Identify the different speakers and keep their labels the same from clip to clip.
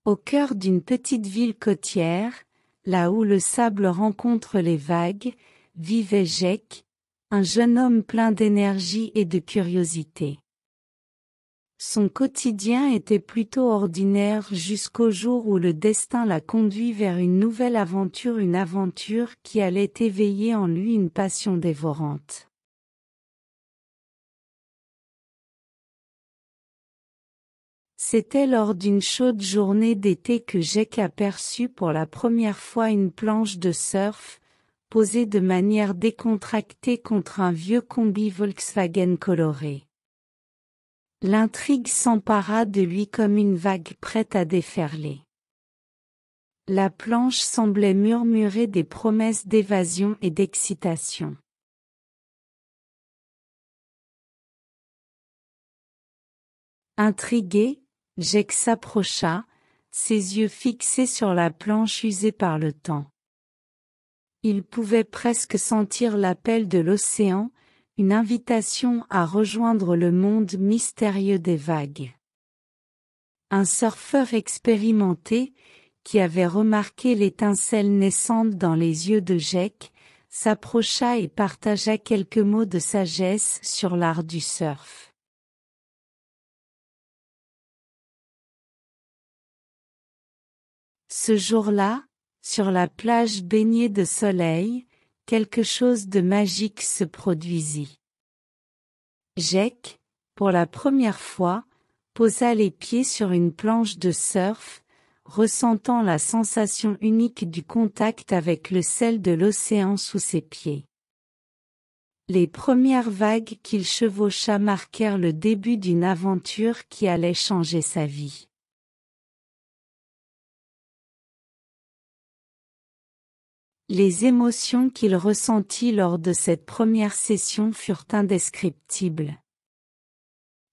Speaker 1: Au cœur d'une petite ville côtière, là où le sable rencontre les vagues, vivait Jake, un jeune homme plein d'énergie et de curiosité. Son quotidien était plutôt ordinaire jusqu'au jour où le destin l'a conduit vers une nouvelle aventure, une aventure qui allait éveiller en lui une passion dévorante. C'était lors d'une chaude journée d'été que Jake aperçut pour la première fois une planche de surf, posée de manière décontractée contre un vieux combi Volkswagen coloré. L'intrigue s'empara de lui comme une vague prête à déferler. La planche semblait murmurer des promesses d'évasion et d'excitation. Intrigué, Jake s'approcha, ses yeux fixés sur la planche usée par le temps. Il pouvait presque sentir l'appel de l'océan, une invitation à rejoindre le monde mystérieux des vagues. Un surfeur expérimenté, qui avait remarqué l'étincelle naissante dans les yeux de Jake, s'approcha et partagea quelques mots de sagesse sur l'art du surf. Ce jour-là, sur la plage baignée de soleil, quelque chose de magique se produisit. Jake, pour la première fois, posa les pieds sur une planche de surf, ressentant la sensation unique du contact avec le sel de l'océan sous ses pieds. Les premières vagues qu'il chevaucha marquèrent le début d'une aventure qui allait changer sa vie. Les émotions qu'il ressentit lors de cette première session furent indescriptibles.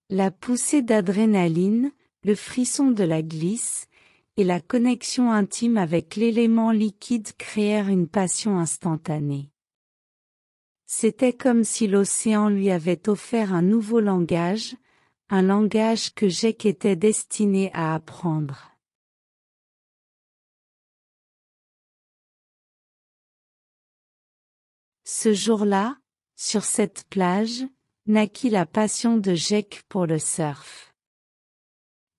Speaker 1: La poussée d'adrénaline, le frisson de la glisse, et la connexion intime avec l'élément liquide créèrent une passion instantanée. C'était comme si l'océan lui avait offert un nouveau langage, un langage que Jake était destiné à apprendre. Ce jour-là, sur cette plage, naquit la passion de Jake pour le surf.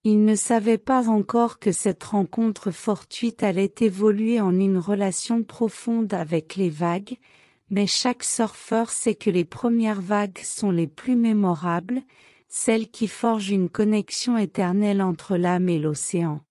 Speaker 1: Il ne savait pas encore que cette rencontre fortuite allait évoluer en une relation profonde avec les vagues, mais chaque surfeur sait que les premières vagues sont les plus mémorables, celles qui forgent une connexion éternelle entre l'âme et l'océan.